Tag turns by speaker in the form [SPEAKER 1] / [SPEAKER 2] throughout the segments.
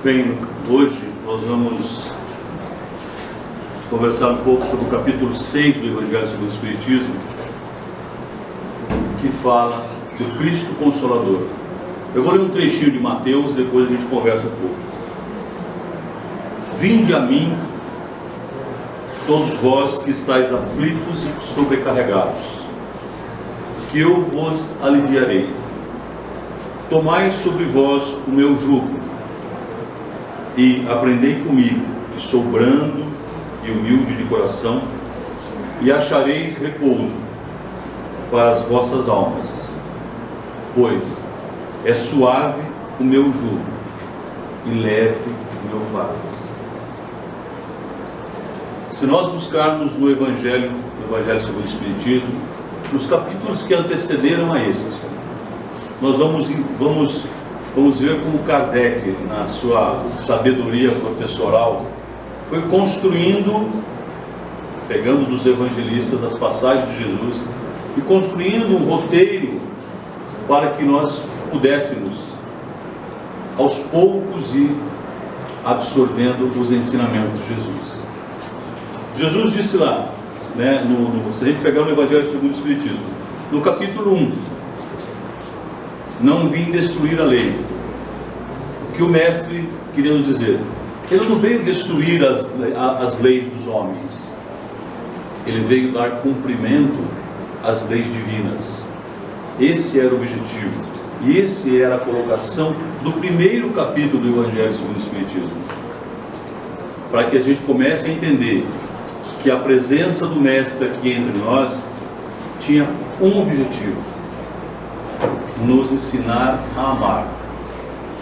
[SPEAKER 1] Bem, hoje nós vamos conversar um pouco sobre o capítulo 6 do Evangelho segundo o Espiritismo, que fala do Cristo Consolador. Eu vou ler um trechinho de Mateus, depois a gente conversa um pouco. Vinde a mim, todos vós que estáis aflitos e sobrecarregados, que eu vos aliviarei. Tomai sobre vós o meu jugo, e aprendei comigo, que sou brando e humilde de coração, e achareis repouso para as vossas almas, pois é suave o meu jugo e leve o meu fardo. Se nós buscarmos no Evangelho segundo o Espiritismo, nos capítulos que antecederam a este, nós vamos ver como Kardec, na sua sabedoria professoral, foi construindo, pegando dos evangelistas as passagens de Jesus e construindo um roteiro para que nós pudéssemos, aos poucos, ir absorvendo os ensinamentos de Jesus. Jesus disse lá, se a gente pegar no Evangelho segundo o Espiritismo, no capítulo 1, não vim destruir a lei. O que o mestre queria nos dizer? Ele não veio destruir as leis dos homens. Ele veio dar cumprimento às leis divinas. Esse era o objetivo. E esse era a colocação do primeiro capítulo do Evangelho segundo o Espiritismo. Para que a gente comece a entender que a presença do mestre aqui entre nós tinha um objetivo: nos ensinar a amar,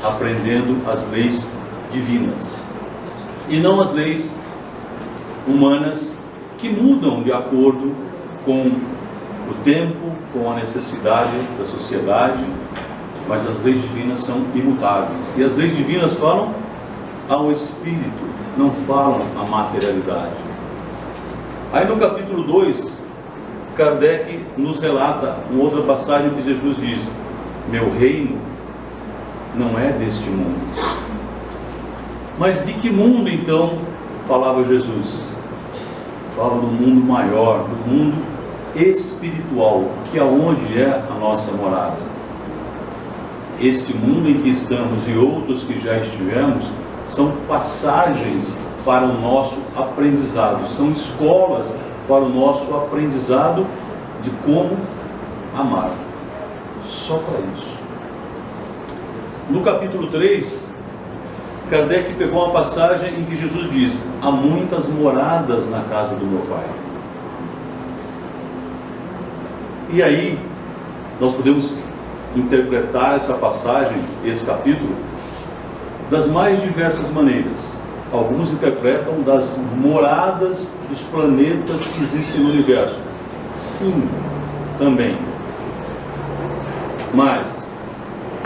[SPEAKER 1] aprendendo as leis divinas e não as leis humanas, que mudam de acordo com o tempo, com a necessidade da sociedade, mas as leis divinas são imutáveis. E as leis divinas falam ao espírito, não falam à materialidade. Aí no capítulo 2, Kardec nos relata uma outra passagem que Jesus diz: meu reino não é deste mundo. Mas de que mundo então falava Jesus? Fala do mundo maior, do mundo espiritual, que é onde é a nossa morada. Este mundo em que estamos e outros que já estivemos são passagens para o nosso aprendizado, são escolas para o nosso aprendizado de como amar. Só para isso. No capítulo 3, Kardec pegou uma passagem em que Jesus diz: há muitas moradas na casa do meu Pai. E aí nós podemos interpretar essa passagem, esse capítulo, das mais diversas maneiras. Alguns interpretam das moradas dos planetas que existem no universo. Sim, também. Mas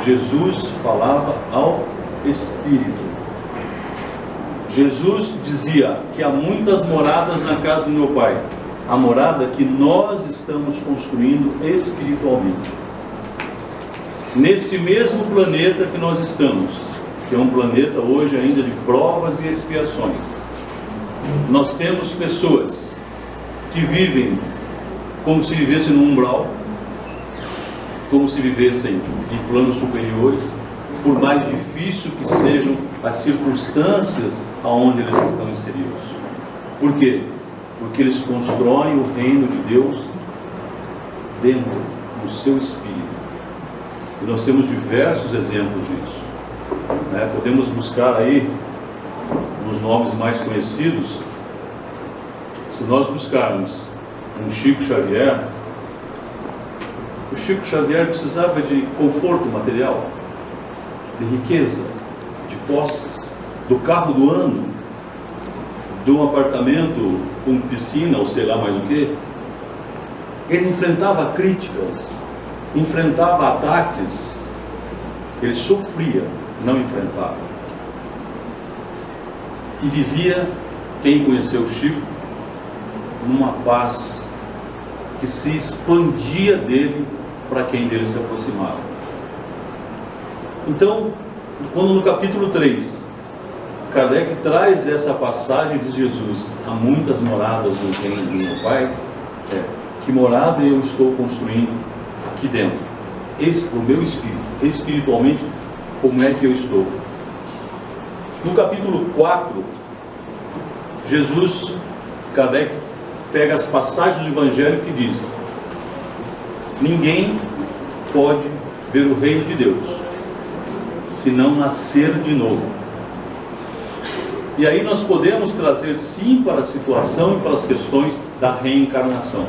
[SPEAKER 1] Jesus falava ao Espírito. Jesus dizia que há muitas moradas na casa do meu Pai. A morada que nós estamos construindo espiritualmente. Neste mesmo planeta que nós estamos, que é um planeta hoje ainda de provas e expiações, nós temos pessoas que vivem como se vivessem no umbral, como se vivessem em planos superiores, por mais difícil que sejam as circunstâncias aonde eles estão inseridos. Por quê? Porque eles constroem o reino de Deus dentro do seu espírito. E nós temos diversos exemplos disso. Podemos buscar aí nos nomes mais conhecidos. Se nós buscarmos um Chico Xavier, o Chico Xavier precisava de conforto material, de riqueza, de posses, do carro do ano, de um apartamento com piscina ou sei lá mais o que. Ele enfrentava críticas, enfrentava ataques, ele sofria, não enfrentava. E vivia, quem conheceu o Chico, numa paz que se expandia dele para quem dele se aproximava. Então, quando no capítulo 3 Kardec traz essa passagem de Jesus: há muitas moradas no reino do meu Pai. Que morada eu estou construindo aqui dentro? Para o meu espírito, espiritualmente, como é que eu estou? No capítulo 4, Kardec pega as passagens do Evangelho que diz: ninguém pode ver o reino de Deus se não nascer de novo. E aí nós podemos trazer sim para a situação e para as questões da reencarnação.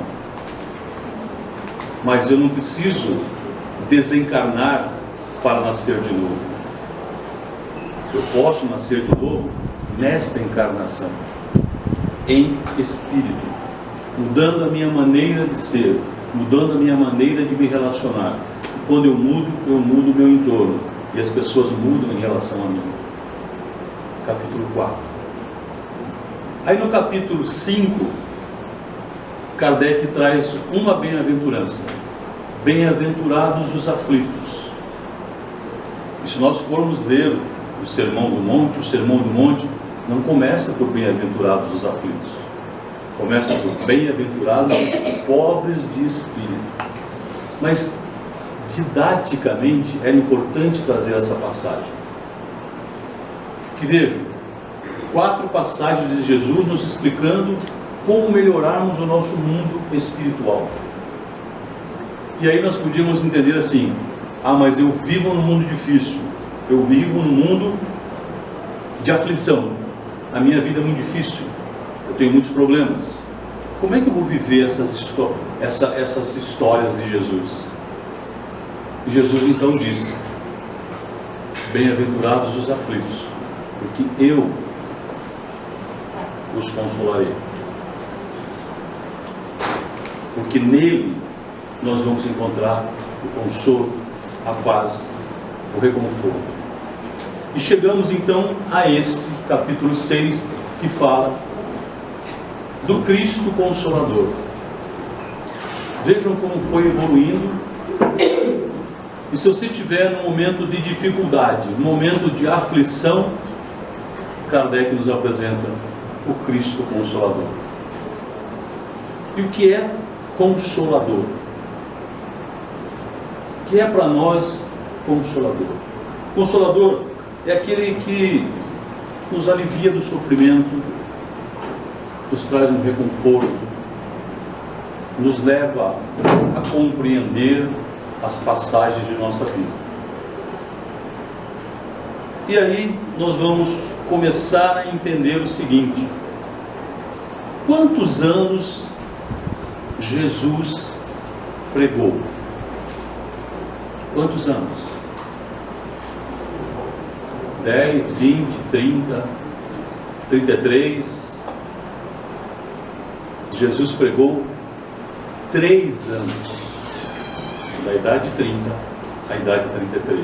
[SPEAKER 1] Mas eu não preciso desencarnar para nascer de novo. Eu posso nascer de novo nesta encarnação, em espírito, mudando a minha maneira de ser, mudando a minha maneira de me relacionar. E quando eu mudo o meu entorno, e as pessoas mudam em relação a mim. Capítulo 4. Aí no capítulo 5, Kardec traz uma bem-aventurança: bem-aventurados os aflitos. E se nós formos ler o Sermão do Monte não começa por bem-aventurados os aflitos, começa por bem-aventurados os pobres de espírito. Mas didaticamente era importante trazer essa passagem. Que vejam, 4 passagens de Jesus nos explicando como melhorarmos o nosso mundo espiritual. E aí nós podíamos entender assim: mas eu vivo num mundo difícil, eu vivo num mundo de aflição, a minha vida é muito difícil, eu tenho muitos problemas. Como é que eu vou viver essas histórias de Jesus? E Jesus então disse: bem-aventurados os aflitos, porque eu os consolarei. Porque nele nós vamos encontrar o consolo, a paz, o reconforto. E chegamos então a este capítulo 6, que fala do Cristo Consolador. Vejam como foi evoluindo. E se você tiver num momento de dificuldade, num momento de aflição, Kardec nos apresenta o Cristo Consolador. E o que é Consolador? O que é para nós Consolador? Consolador é aquele que nos alivia do sofrimento, nos traz um reconforto, nos leva a compreender as passagens de nossa vida. E aí nós vamos começar a entender o seguinte: quantos anos Jesus pregou? Quantos anos? 10, 20, 30, 33. Jesus pregou 3 anos, da idade de 30 à idade de 33.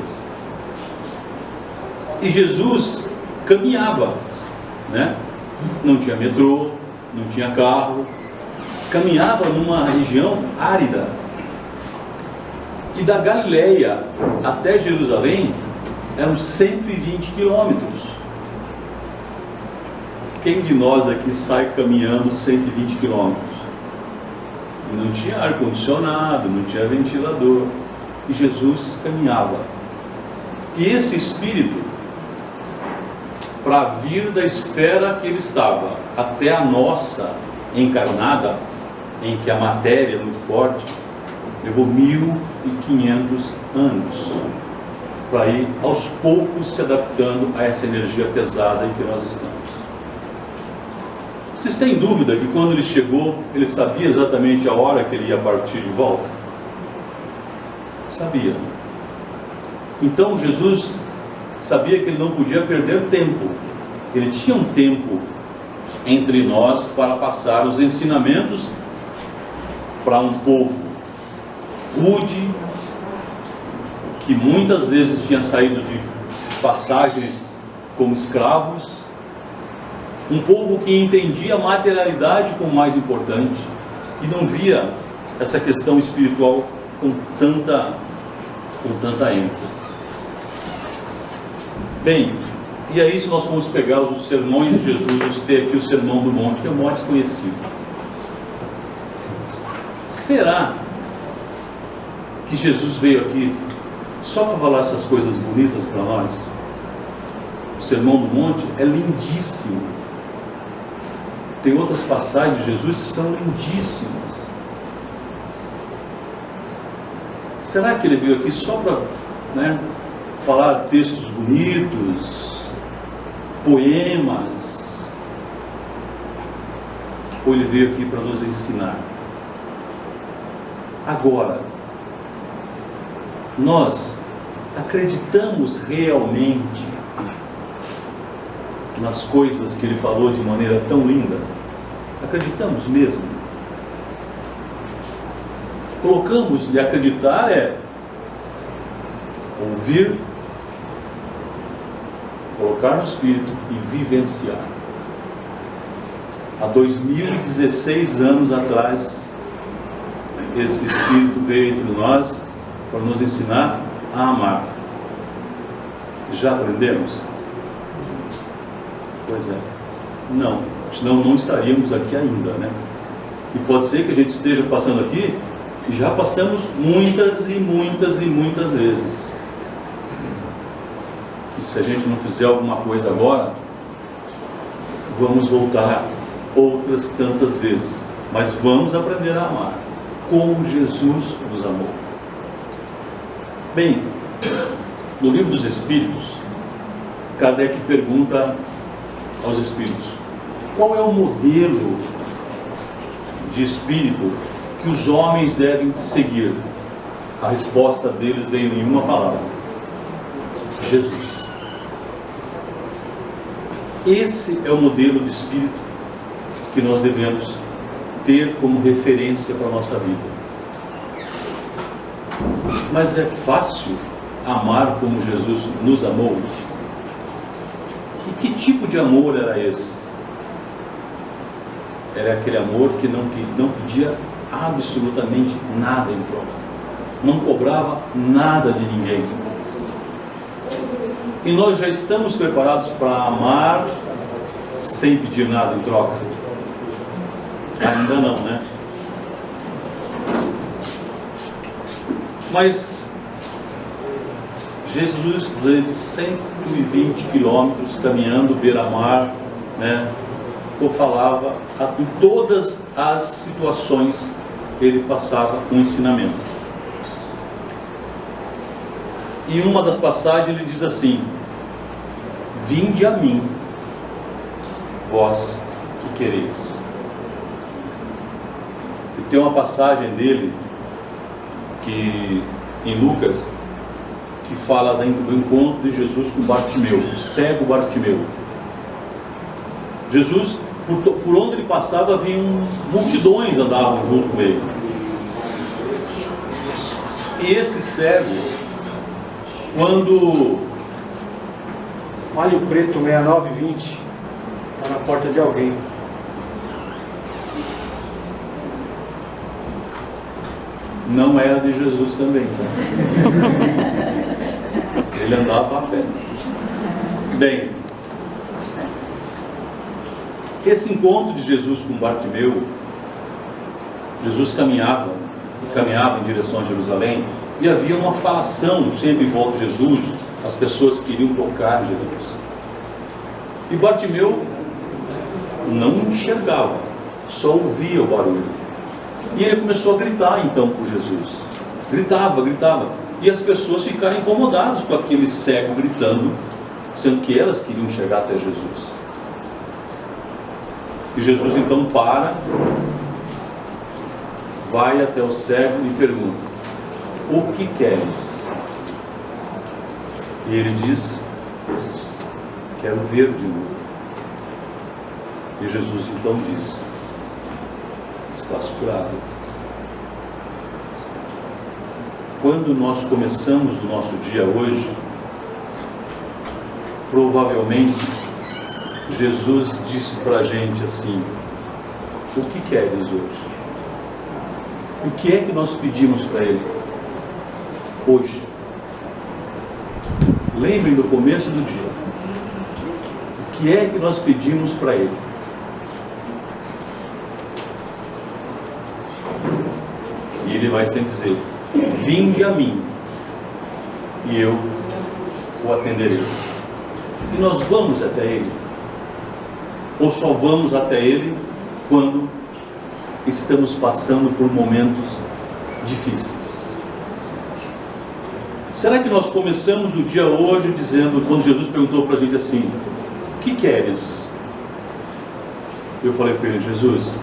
[SPEAKER 1] E Jesus caminhava, né? Não tinha metrô, não tinha carro, caminhava numa região árida. E da Galileia até Jerusalém eram 120 quilômetros. Quem de nós aqui sai caminhando 120 quilômetros? E não tinha ar-condicionado, não tinha ventilador. E Jesus caminhava. E esse espírito, para vir da esfera que ele estava até a nossa encarnada, em que a matéria é muito forte, levou 1500 anos para ir aos poucos se adaptando a essa energia pesada em que nós estamos. Vocês têm dúvida que quando ele chegou, ele sabia exatamente a hora que ele ia partir de volta? Sabia. Então Jesus sabia que ele não podia perder tempo. Ele tinha um tempo entre nós para passar os ensinamentos para um povo rude, que muitas vezes tinha saído de passagens como escravos, um povo que entendia a materialidade como mais importante e não via essa questão espiritual com tanta ênfase. Bem, E aí, se nós formos pegar os sermões de Jesus, você tem aqui o Sermão do Monte, que é o mais conhecido. Será que Jesus veio aqui só para falar essas coisas bonitas para nós? O Sermão do Monte é lindíssimo. Tem outras passagens de Jesus que são lindíssimas. Será que ele veio aqui só para, falar textos bonitos, poemas? Ou ele veio aqui para nos ensinar? Agora, nós acreditamos realmente nas coisas que ele falou de maneira tão linda? Acreditamos mesmo? Colocamos de acreditar ouvir, colocar no espírito e vivenciar. Há 2016 anos atrás, esse espírito veio entre nós para nos ensinar a amar. Já aprendemos? Pois é. Não, senão não estaríamos aqui ainda, E pode ser que a gente esteja passando aqui e já passamos muitas e muitas e muitas vezes. E se a gente não fizer alguma coisa agora, vamos voltar outras tantas vezes. Mas vamos aprender a amar como Jesus nos amou. Bem, no Livro dos Espíritos, Kardec pergunta aos espíritos: qual é o modelo de espírito que os homens devem seguir? A resposta deles veio em uma palavra: Jesus. Esse é o modelo de espírito que nós devemos ter como referência para a nossa vida. Mas é fácil amar como Jesus nos amou? E que tipo de amor era esse? Era aquele amor que não pedia absolutamente nada em troca, não cobrava nada de ninguém. E nós já estamos preparados para amar sem pedir nada em troca? Ainda não, Mas Jesus, durante 120 quilômetros caminhando beira-mar, falava em todas as situações, ele passava um ensinamento. E uma das passagens ele diz assim: vinde a mim, vós que quereis. E tem uma passagem dele que em Lucas que fala do encontro de Jesus com Bartimeu, o cego Bartimeu. Jesus, por onde ele passava, multidões andavam junto com ele. E esse cego, quando
[SPEAKER 2] Malho Preto 6920 está na porta de alguém.
[SPEAKER 1] Não era de Jesus também, Ele andava a pé. Bem, esse encontro de Jesus com Bartimeu, Jesus caminhava em direção a Jerusalém, e havia uma falação sempre em volta de Jesus, as pessoas queriam tocar em Jesus. E Bartimeu não enxergava, só ouvia o barulho. E ele começou a gritar então por Jesus. Gritava. E as pessoas ficaram incomodadas com aquele cego gritando, sendo que elas queriam chegar até Jesus. E Jesus então vai até o cego e pergunta: o que queres? E ele diz: quero ver de novo. E Jesus então diz: estás curado. Quando nós começamos o nosso dia hoje, provavelmente Jesus disse para a gente assim: o que queres hoje? O que é que nós pedimos para Ele hoje? Lembrem do começo do dia. que é que nós pedimos para Ele? E Ele vai sempre dizer: vinde a mim, e eu o atenderei. E nós vamos até Ele? Ou só vamos até Ele quando estamos passando por momentos difíceis? Será que nós começamos o dia hoje dizendo, quando Jesus perguntou para a gente assim: o que queres? Eu falei para ele: Jesus,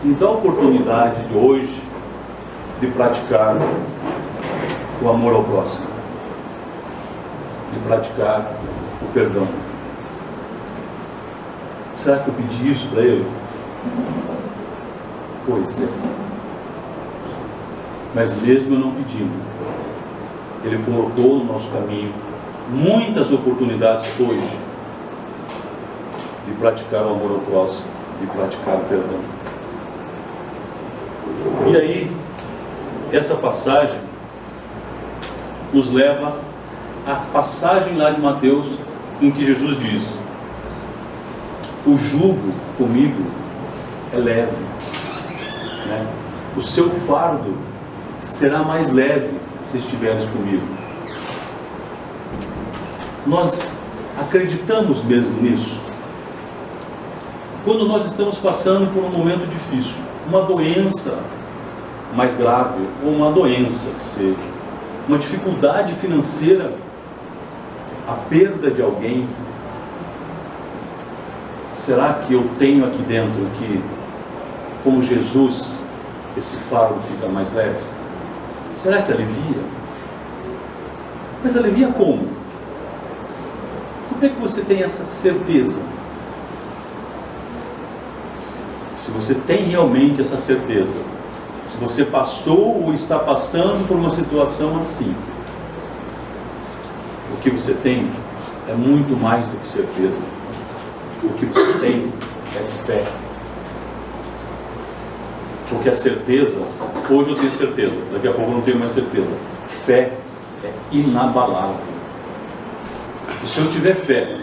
[SPEAKER 1] me dá a oportunidade de hoje de praticar o amor ao próximo, de praticar o perdão. Será que eu pedi isso para ele? Pois é. Mas mesmo eu não pedindo, Ele colocou no nosso caminho muitas oportunidades hoje de praticar o amor ao próximo, de praticar o perdão. E aí, essa passagem nos leva à passagem lá de Mateus, em que Jesus diz: o jugo comigo é leve, né? O seu fardo será mais leve se estiveres comigo. Nós acreditamos mesmo nisso? Quando nós estamos passando por um momento difícil, uma doença mais grave, ou uma doença que seja, uma dificuldade financeira, a perda de alguém, será que eu tenho aqui dentro que, como Jesus, esse fardo fica mais leve? Será que alivia? Mas alivia como? Como é que você tem essa certeza? Se você tem realmente essa certeza, se você passou ou está passando por uma situação assim, o que você tem é muito mais do que certeza. O que você tem é fé. Porque a certeza, hoje eu tenho certeza, daqui a pouco eu não tenho mais certeza. Fé é inabalável. E se eu tiver fé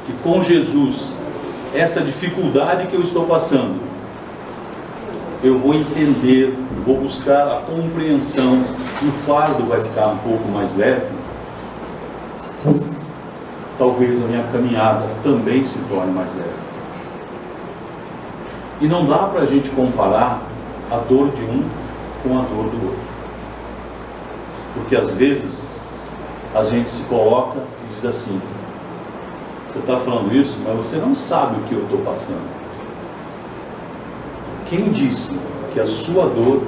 [SPEAKER 1] que com Jesus, essa dificuldade que eu estou passando, eu vou entender, vou buscar a compreensão, e o fardo vai ficar um pouco mais leve, talvez a minha caminhada também se torne mais leve. E não dá para a gente comparar a dor de um com a dor do outro. Porque às vezes a gente se coloca e diz assim: você está falando isso, mas você não sabe o que eu estou passando. Quem disse que a sua dor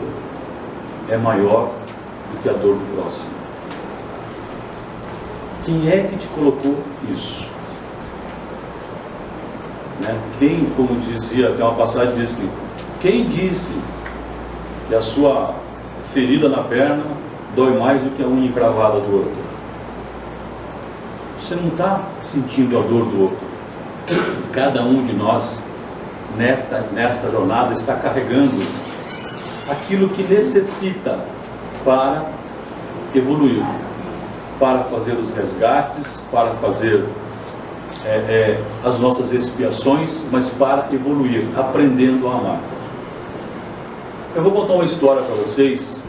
[SPEAKER 1] é maior do que a dor do próximo? Quem é que te colocou isso? Né? Quem, como dizia, tem uma passagem diz que quem disse que a sua ferida na perna dói mais do que a unha encravada do outro? Você não está sentindo a dor do outro. Cada um de nós nesta jornada está carregando aquilo que necessita para evoluir, para fazer os resgates, para fazer as nossas expiações, mas para evoluir, aprendendo a amar. Eu vou contar uma história para vocês,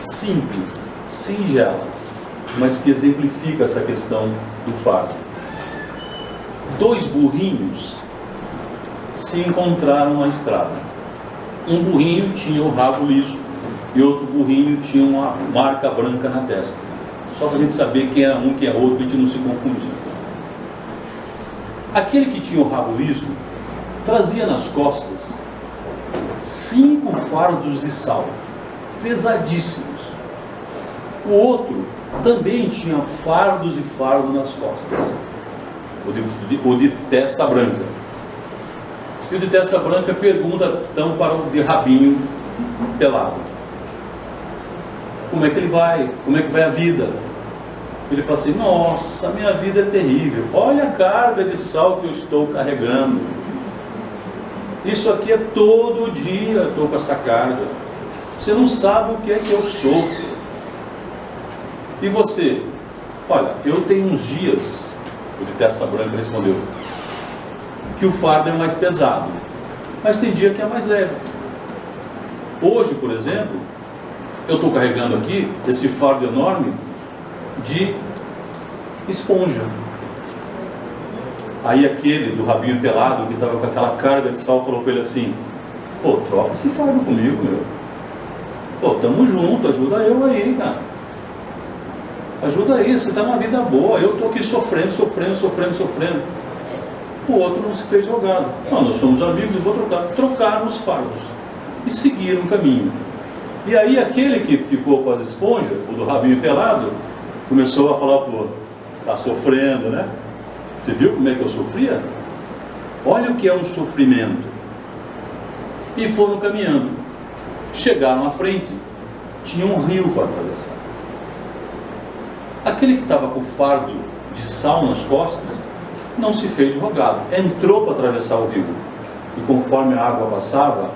[SPEAKER 1] simples, singela, mas que exemplifica essa questão do fardo. Dois burrinhos se encontraram na estrada. Um burrinho tinha o rabo liso e outro burrinho tinha uma marca branca na testa. Só para a gente saber quem era um, quem era outro, e a gente não se confundir. Aquele que tinha o rabo liso trazia nas costas 5 fardos de sal, pesadíssimos. O outro também tinha fardos e fardos nas costas, o de testa branca. E o de testa branca pergunta então para o de rabinho pelado: como é que ele vai? Como é que vai a vida? Ele fala assim: nossa, minha vida é terrível, olha a carga de sal que eu estou carregando, isso aqui é todo dia, eu estou com essa carga, você não sabe o que é que eu sofro. E você? Olha, eu tenho uns dias. O de testa branca respondeu: que o fardo é mais pesado, mas tem dia que é mais leve. Hoje, por exemplo, eu estou carregando aqui esse fardo enorme de esponja. Aí aquele do rabinho pelado que estava com aquela carga de sal falou para ele assim: pô, troca esse fardo comigo, meu. Pô, tamo junto, ajuda eu aí, cara. Ajuda aí, você tá numa vida boa, eu tô aqui sofrendo. O outro não se fez jogado. Não, nós somos amigos, vou trocar. Trocaram os fardos e seguiram o caminho. E aí aquele que ficou com as esponjas, o do rabinho pelado, começou a falar: pô, tá sofrendo, né? Você viu como é que eu sofria? Olha o que é um sofrimento. E foram caminhando. Chegaram à frente, tinha um rio para atravessar. Aquele que estava com o fardo de sal nas costas não se fez rogado, entrou para atravessar o rio. E conforme a água passava,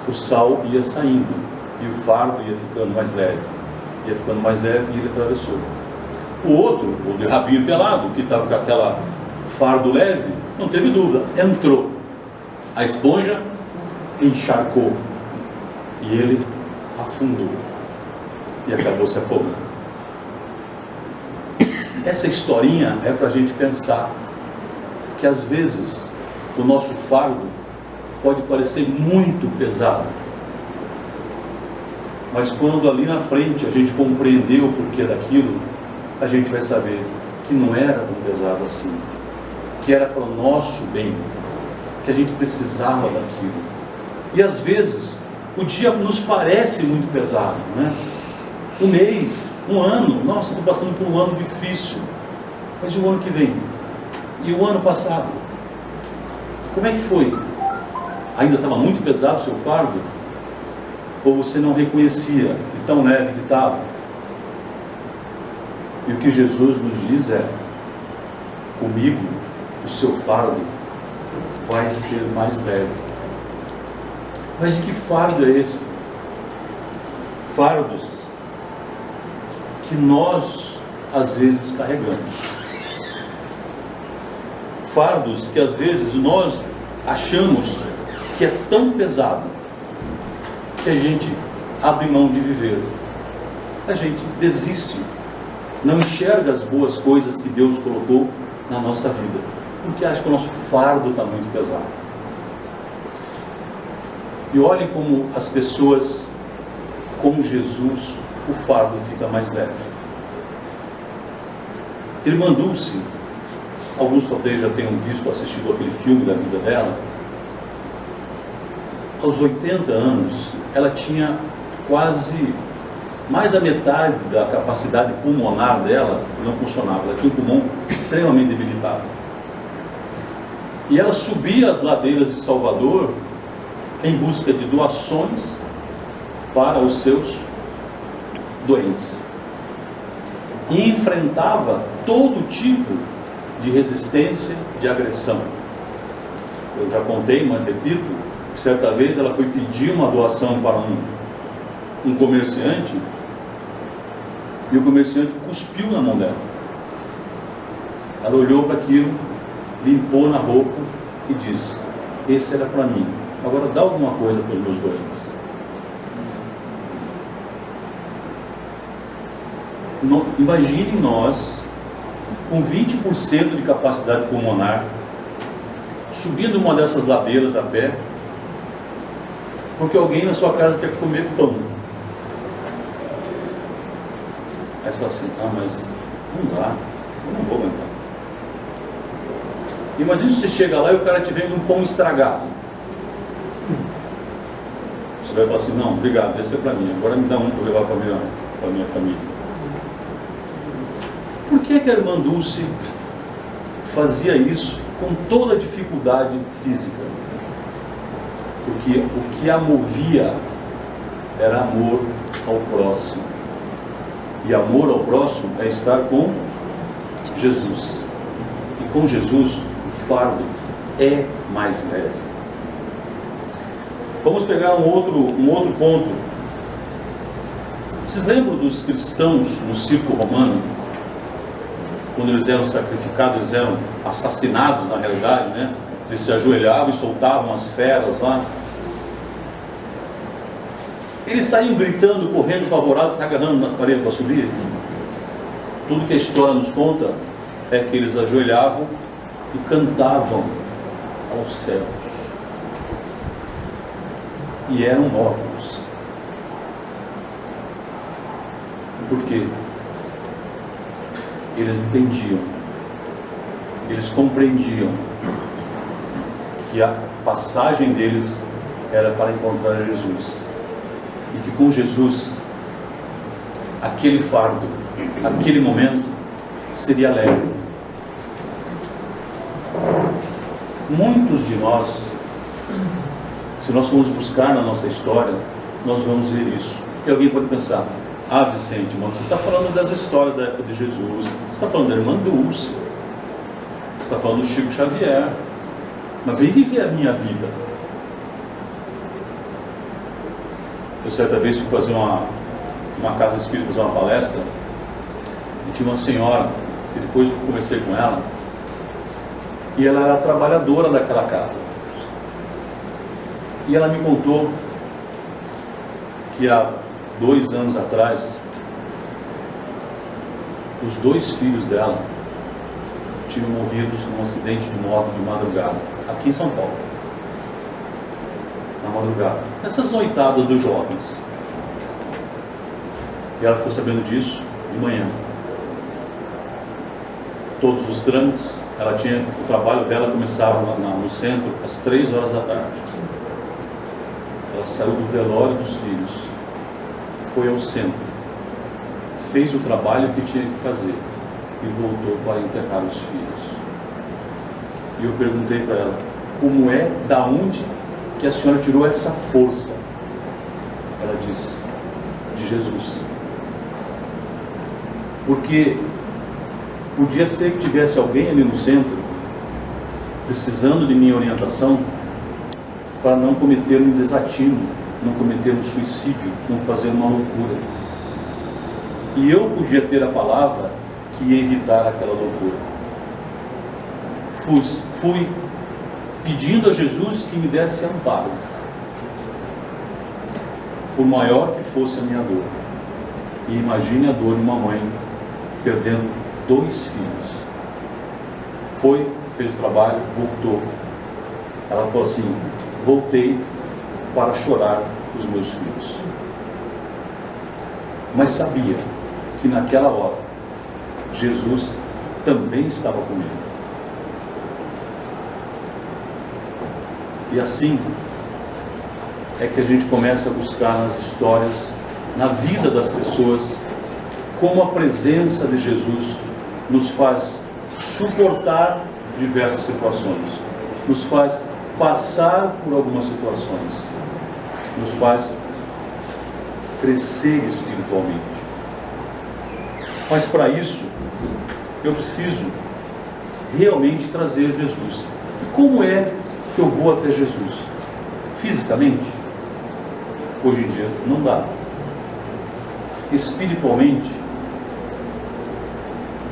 [SPEAKER 1] o sal ia saindo e o fardo ia ficando mais leve. Ia ficando mais leve e ele atravessou. O outro, o de rabinho pelado, que estava com aquela fardo leve, não teve dúvida, entrou. A esponja encharcou e ele afundou e acabou se afogando. Essa historinha é para a gente pensar que às vezes o nosso fardo pode parecer muito pesado, mas quando ali na frente a gente compreendeu o porquê daquilo, a gente vai saber que não era tão pesado assim, que era para o nosso bem, que a gente precisava daquilo. E às vezes o dia nos parece muito pesado, né? Um mês, um ano, nossa, estou passando por um ano difícil, mas e o ano que vem? E o ano passado? Como é que foi? Ainda estava muito pesado o seu fardo? Ou você não reconhecia de tão leve que estava? E o que Jesus nos diz é: comigo o seu fardo vai ser mais leve. Mas de que fardo é esse? Fardos que nós às vezes carregamos. Fardos que às vezes nós achamos que é tão pesado que a gente abre mão de viver. A gente desiste, não enxerga as boas coisas que Deus colocou na nossa vida, porque acha que o nosso fardo está muito pesado. E olhem como as pessoas, com Jesus, o fardo fica mais leve. Irmã Dulce, alguns talvez já tenham visto, assistido aquele filme da vida dela. Aos 80 anos, ela tinha quase mais da metade da capacidade pulmonar dela que não funcionava. Ela tinha um pulmão extremamente debilitado. E ela subia as ladeiras de Salvador em busca de doações para os seus doentes. E enfrentava todo tipo de resistência, de agressão. Eu já contei, mas repito, que certa vez ela foi pedir uma doação para um comerciante, e o comerciante cuspiu na mão dela. Ela olhou para aquilo, limpou na roupa e disse: esse era para mim, agora dá alguma coisa para os meus doentes. Imagine nós, com 20% de capacidade pulmonar, subindo uma dessas ladeiras a pé, porque alguém na sua casa quer comer pão. Aí você fala assim: ah, mas não dá, eu não vou aguentar. Imagina se você chega lá e o cara te vende um pão estragado. Você vai falar assim: não, obrigado, esse é para mim, agora me dá um para levar para a minha família. Por que a irmã Dulce fazia isso com toda a dificuldade física? Porque o que a movia era amor ao próximo. E amor ao próximo é estar com Jesus. E com Jesus o fardo é mais leve. Vamos pegar um outro ponto. Vocês lembram dos cristãos no circo romano? Quando eles eram sacrificados, eles eram assassinados na realidade, né? Eles se ajoelhavam e soltavam as feras lá. Eles saíam gritando, correndo, apavorados, se agarrando nas paredes para subir. Tudo que a história nos conta é que eles ajoelhavam e cantavam aos céus. E eram mortos. Por quê? Eles entendiam, eles compreendiam que a passagem deles era para encontrar Jesus. E que com Jesus, aquele fardo, aquele momento, seria leve. Muitos de nós, se nós formos buscar na nossa história, nós vamos ver isso. E alguém pode pensar: ah, Vicente, mano, você está falando das histórias da época de Jesus, você está falando da irmã Dulce, você está falando do Chico Xavier, mas vem que é a minha vida. Eu certa vez fui fazer uma casa espírita, fazer uma palestra, e tinha uma senhora, que depois eu conversei com ela, e ela era trabalhadora daquela casa. E ela me contou que há 2 anos atrás, os 2 filhos dela tinham morrido num acidente de moto de madrugada, aqui em São Paulo. Na madrugada, nessas noitadas dos jovens. E ela ficou sabendo disso de manhã. Todos os trâmites, o trabalho dela começava no centro às 3 horas da tarde. Ela saiu do velório dos filhos, foi ao centro, fez o trabalho que tinha que fazer e voltou para enterrar os filhos. E eu perguntei para ela: como é, da onde que a senhora tirou essa força? Ela disse: de Jesus. Porque podia ser que tivesse alguém ali no centro precisando de minha orientação para não cometer um desatino, não cometer um suicídio, não fazer uma loucura. E eu podia ter a palavra que ia evitar aquela loucura. Fui pedindo a Jesus que me desse amparo, por maior que fosse a minha dor. E imagine a dor de uma mãe perdendo 2 filhos. Foi, fez o trabalho, voltou. Ela falou assim: voltei para chorar os meus filhos. Mas sabia que naquela hora Jesus também estava comigo. E assim é que a gente começa a buscar nas histórias, na vida das pessoas, como a presença de Jesus nos faz suportar diversas situações, nos faz passar por algumas situações, nos faz crescer espiritualmente. Mas para isso, eu preciso realmente trazer Jesus. E como é que eu vou até Jesus? Fisicamente? Hoje em dia não dá. Espiritualmente,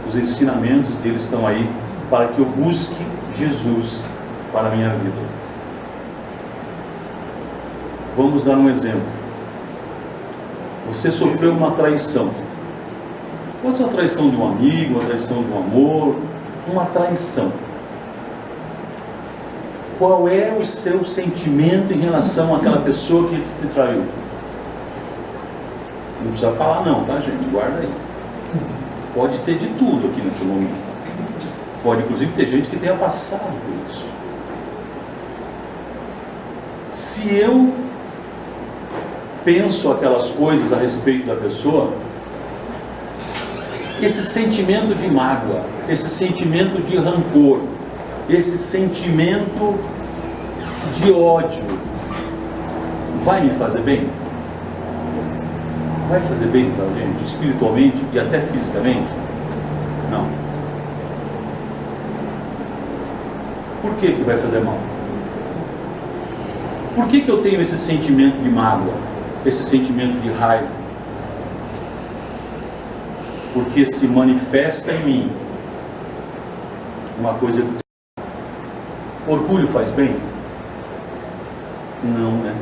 [SPEAKER 1] os ensinamentos dele estão aí para que eu busque Jesus para a minha vida. Vamos dar um exemplo. Você sofreu uma traição. Pode ser uma traição de um amigo, uma traição de um amor, uma traição. Qual é o seu sentimento em relação àquela pessoa que te traiu? Não precisa falar não, tá, gente? Guarda aí. Pode ter de tudo aqui nesse momento. Pode inclusive ter gente que tenha passado por isso. Se eu penso aquelas coisas a respeito da pessoa, esse sentimento de mágoa, esse sentimento de rancor, esse sentimento de ódio, vai me fazer bem? Vai fazer bem para a gente, espiritualmente e até fisicamente? Não. Por que vai fazer mal? Por que eu tenho esse sentimento de mágoa, esse sentimento de raiva? Porque se manifesta em mim uma coisa Orgulho faz bem? Não, né?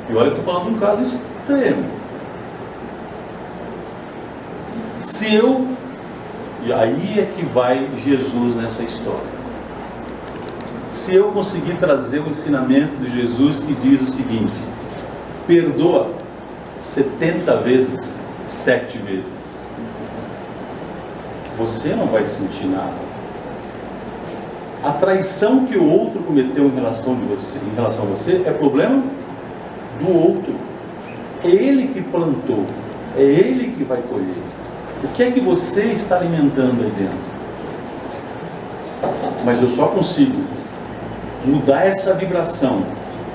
[SPEAKER 1] E olha, eu estou falando de um caso extremo. Se eu... E aí é que vai Jesus nessa história. Se eu conseguir trazer o ensinamento de Jesus que diz o seguinte: perdoa 70 vezes, 7 vezes, você não vai sentir nada. A traição que o outro cometeu em relação a você é problema do outro. É ele que plantou, é ele que vai colher. O que é que você está alimentando aí dentro? Mas eu só consigo mudar essa vibração,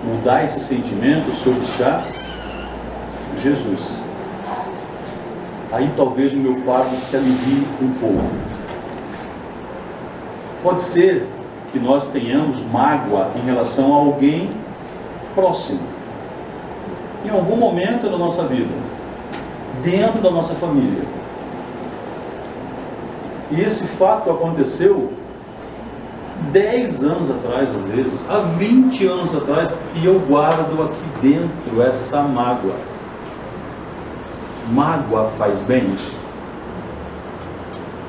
[SPEAKER 1] mudar esse sentimento se eu buscar Jesus. Aí talvez o meu fardo se alivie um pouco. Pode ser que nós tenhamos mágoa em relação a alguém próximo, em algum momento da nossa vida, dentro da nossa família. E esse fato aconteceu 10 anos atrás, às vezes, há 20 anos atrás, e eu guardo aqui dentro essa mágoa. Mágoa faz bem?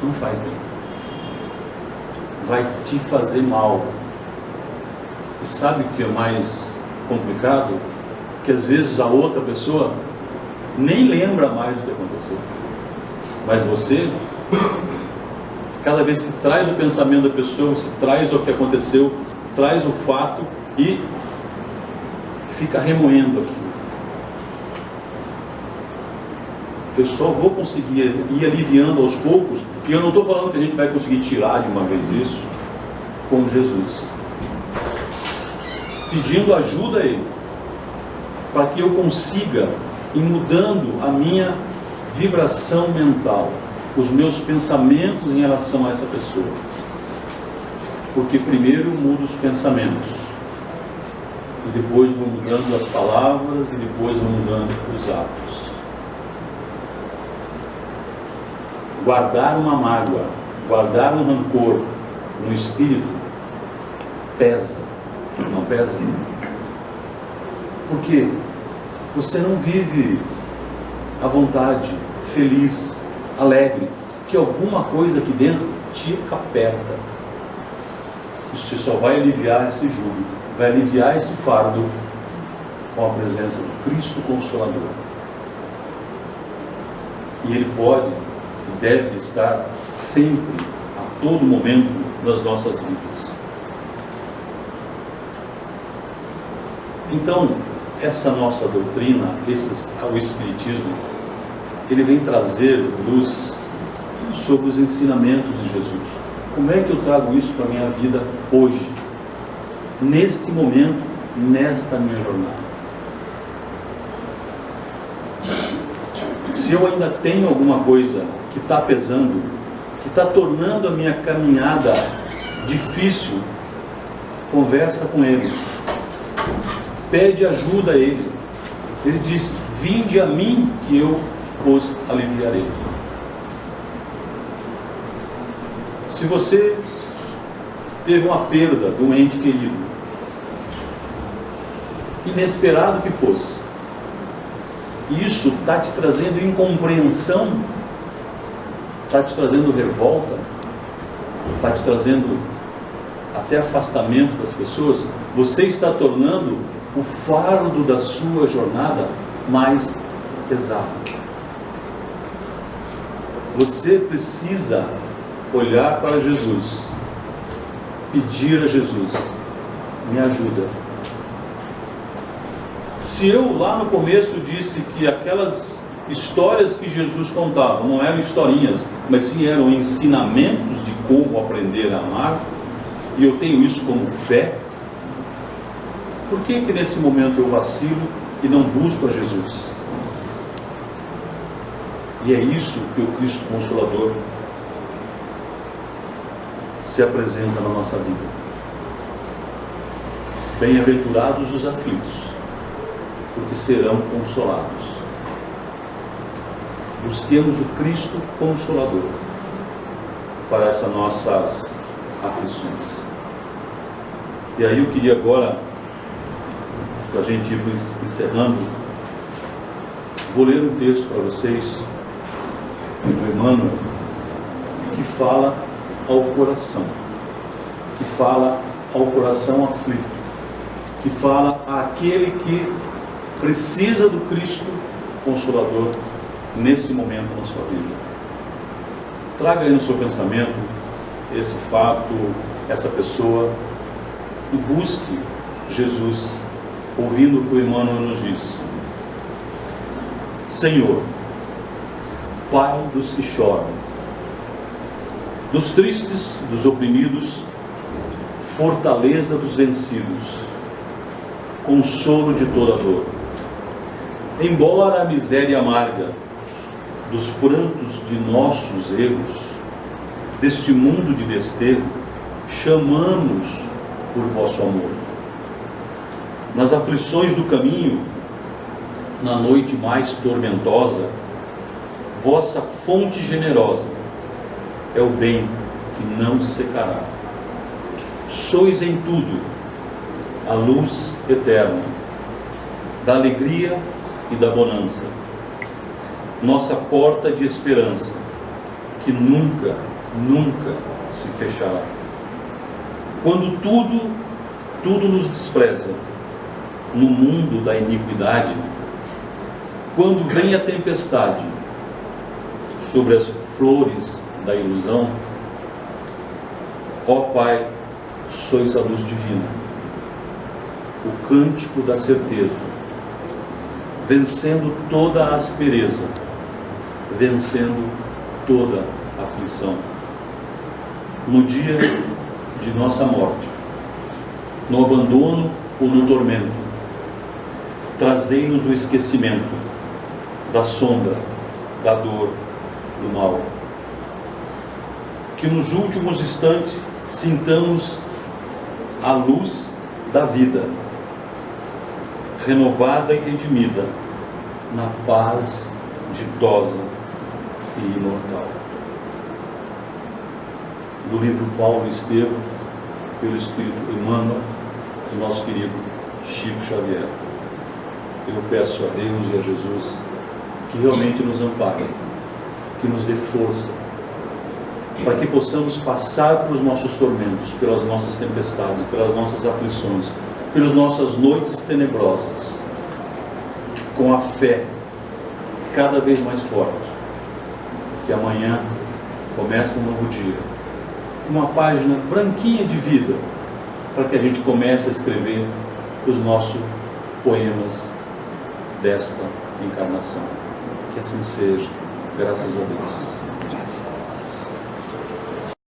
[SPEAKER 1] Não faz bem. Vai te fazer mal. E sabe o que é mais complicado? Que às vezes a outra pessoa nem lembra mais do que aconteceu. Mas você, cada vez que traz o pensamento da pessoa, você traz o que aconteceu, traz o fato e fica remoendo aquilo. Eu só vou conseguir ir aliviando aos poucos, e eu não estou falando que a gente vai conseguir tirar de uma vez isso, com Jesus. Pedindo ajuda a Ele, para que eu consiga ir mudando a minha vibração mental, os meus pensamentos em relação a essa pessoa. Porque primeiro mudo os pensamentos, e depois vou mudando as palavras, e depois vou mudando os atos. Guardar uma mágoa, guardar um rancor no espírito pesa, não pesa? Porque você não vive à vontade, feliz, alegre, que alguma coisa aqui dentro te aperta. Isso só vai aliviar esse jugo, vai aliviar esse fardo com a presença do Cristo Consolador. E Ele pode e deve estar sempre, a todo momento das nossas vidas. Então, essa nossa doutrina, o Espiritismo, ele vem trazer luz sobre os ensinamentos de Jesus. Como é que eu trago isso para a minha vida hoje, neste momento, nesta minha jornada? Se eu ainda tenho alguma coisa que está pesando, que está tornando a minha caminhada difícil, conversa com Ele, pede ajuda a Ele. Ele diz: vinde a mim que eu os aliviarei. Se você teve uma perda de um ente querido, inesperado que fosse, e isso está te trazendo incompreensão, está te trazendo revolta, está te trazendo até afastamento das pessoas, você está tornando o fardo da sua jornada mais pesado. Você precisa olhar para Jesus, pedir a Jesus: me ajuda. Se eu lá no começo disse que aquelas histórias que Jesus contava não eram historinhas, mas sim eram ensinamentos de como aprender a amar, e eu tenho isso como fé, por que nesse momento eu vacilo e não busco a Jesus? E é isso que o Cristo Consolador se apresenta na nossa vida. Bem-aventurados os aflitos, porque serão consolados. Busquemos o Cristo Consolador para essas nossas aflições. E aí eu queria agora, para a gente ir encerrando, vou ler um texto para vocês, do Emmanuel, que fala ao coração, aflito, que fala àquele que precisa do Cristo Consolador nesse momento na sua vida. Traga aí no seu pensamento esse fato, essa pessoa, e busque Jesus, ouvindo o que o Emmanuel nos diz. Senhor, Pai dos que choram, dos tristes, dos oprimidos, fortaleza dos vencidos, consolo de toda dor. Embora a miséria amarga dos prantos de nossos erros, deste mundo de desterro, chamamos por vosso amor. Nas aflições do caminho, na noite mais tormentosa, vossa fonte generosa é o bem que não secará. Sois em tudo a luz eterna, da alegria e da bonança, nossa porta de esperança, que nunca, nunca se fechará. Quando tudo nos despreza, no mundo da iniquidade, quando vem a tempestade sobre as flores da ilusão, ó Pai, sois a luz divina, o cântico da certeza, vencendo toda a aspereza, vencendo toda a aflição. No dia de nossa morte, no abandono ou no tormento, trazei-nos o esquecimento da sombra, da dor, do mal. Que nos últimos instantes sintamos a luz da vida, renovada e redimida, na paz ditosa e imortal. Do livro Paulo e Estevão, pelo Espírito Emmanuel, do nosso querido Chico Xavier. Eu peço a Deus e a Jesus que realmente nos ampare, que nos dê força, para que possamos passar pelos nossos tormentos, pelas nossas tempestades, pelas nossas aflições, pelas nossas noites tenebrosas, com a fé cada vez mais forte, que amanhã começa um novo dia, uma página branquinha de vida, para que a gente comece a escrever os nossos poemas desta encarnação. Que assim seja, graças a Deus.